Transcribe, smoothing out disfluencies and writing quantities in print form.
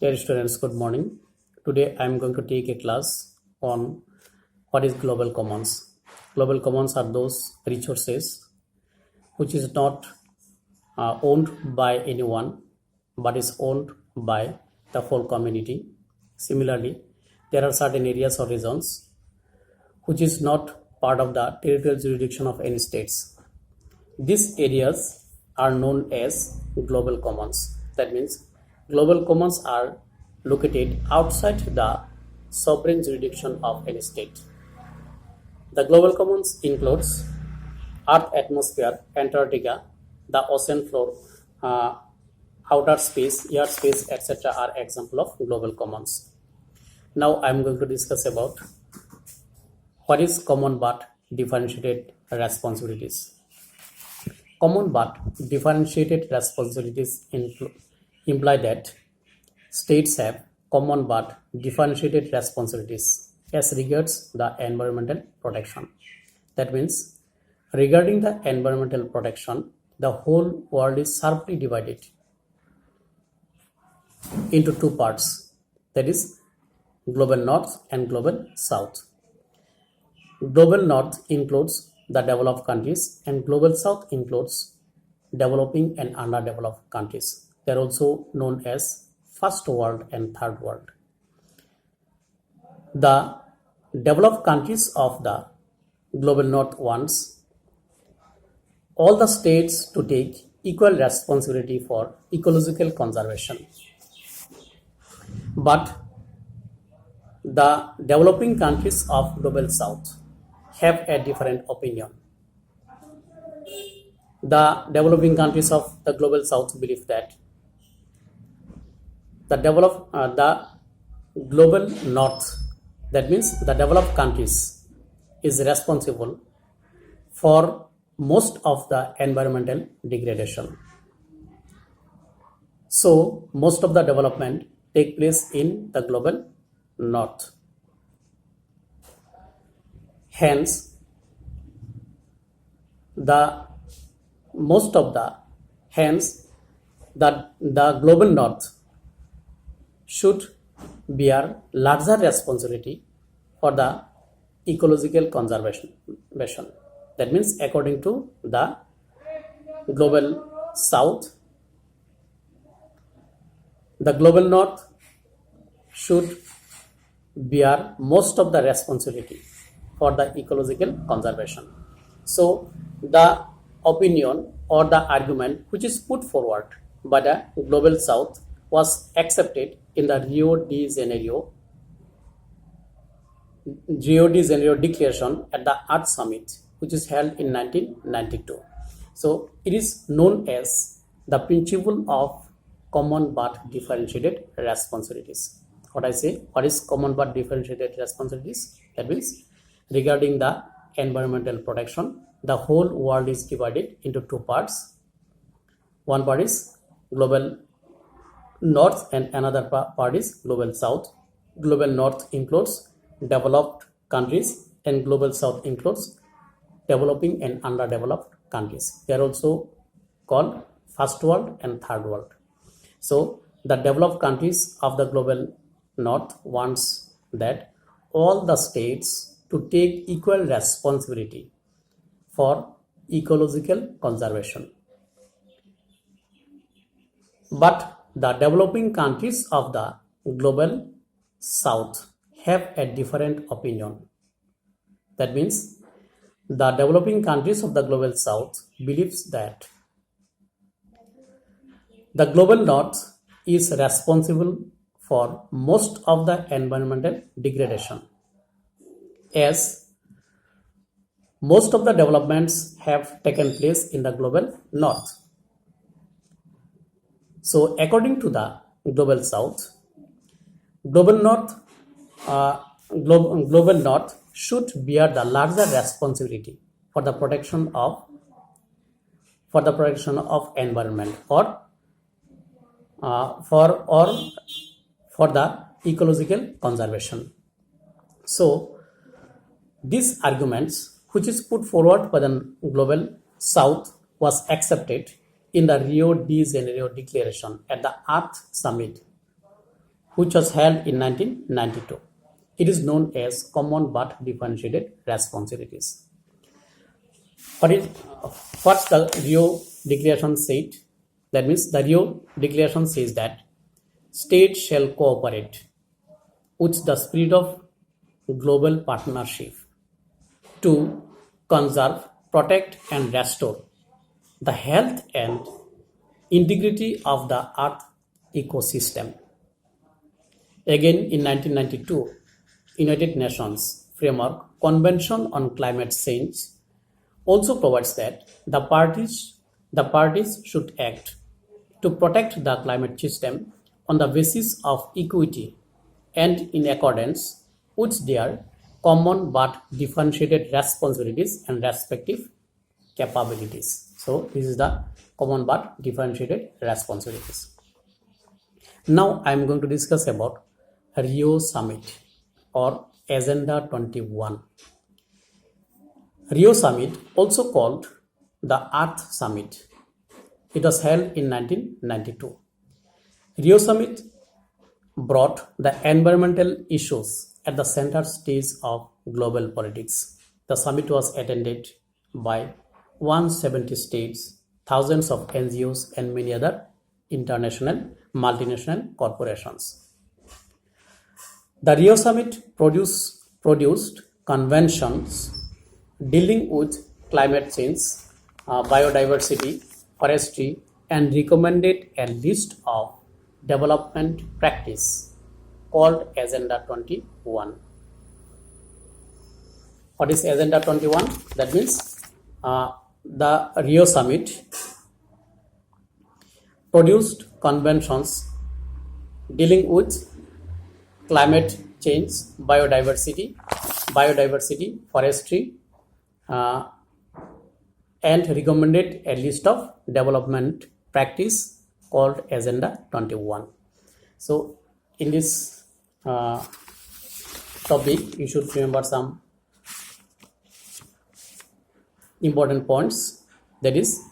Dear students, good morning. Today I am going to take a class on what is global commons. Global commons are those resources which is not owned by anyone but is owned by the whole community. Similarly, there are certain areas or regions which is not part of the territorial jurisdiction of any states. These areas are known as global commons. That means global commons are located outside the sovereign jurisdiction of any state. The global commons includes Earth atmosphere, Antarctica, the ocean floor, outer space, air space, etc. are example of global commons. Now I am going to discuss about what is common but differentiated responsibilities. Common but differentiated responsibilities imply that states have common but differentiated responsibilities as regards the environmental protection. That means, regarding the environmental protection, the whole world is sharply divided into two parts, that is, global north and global south. Global north includes the developed countries and global south includes developing and underdeveloped countries. They are also known as first world and third world. The developed countries of the global north wants all the states to take equal responsibility for ecological conservation. But the developing countries of global south have a different opinion. The developing countries of the global south believe that the global north, that means the developed countries, is responsible for most of the environmental degradation. So most of the development take place in the global north. Hence, the global north should bear larger responsibility for the ecological conservation. That means, according to the global south, the global north should bear most of the responsibility for the ecological conservation. So the opinion or the argument which is put forward by the global south was accepted in the Rio de Janeiro Declaration at the Earth Summit, which is held in 1992. So it is known as the principle of common but differentiated responsibilities. What is common but differentiated responsibilities? That means, regarding the environmental protection, the whole world is divided into two parts. One part is global north and another part is global south. Global north includes developed countries and global south includes developing and underdeveloped countries. They are also called first world and third world. So the developed countries of the global north wants that all the states to take equal responsibility for ecological conservation. But the developing countries of the global south have a different opinion. That means, the developing countries of the global south believes that the global north is responsible for most of the environmental degradation, as most of the developments have taken place in the global north. So according to the global south, global north should bear the larger responsibility for the protection of environment or for the ecological conservation. So these arguments, which is put forward by the global south, was accepted in the Rio de Janeiro Declaration at the Earth Summit, which was held in 1992. It is known as Common but Differentiated Responsibilities. What's the Rio Declaration said? That means the Rio Declaration says that states shall cooperate with the spirit of global partnership to conserve, protect, and restore the health and integrity of the Earth ecosystem. Again, in 1992, United Nations Framework Convention on Climate Change also provides that the parties should act to protect the climate system on the basis of equity and in accordance with their common but differentiated responsibilities and respective capabilities. So this is the common but differentiated responsibilities. Now I am going to discuss about Rio Summit or Agenda 21. Rio Summit, also called the Earth Summit, it was held in 1992. Rio Summit brought the environmental issues at the center stage of global politics. The summit was attended by 170 states, thousands of NGOs, and many other international multinational corporations. The Rio Summit produced conventions dealing with climate change, biodiversity, forestry, and recommended a list of development practice called Agenda 21. What is Agenda 21? That means the Rio Summit produced conventions dealing with climate change, biodiversity, forestry, and recommended a list of development practice called Agenda 21. So in this topic, you should remember some important points. That is,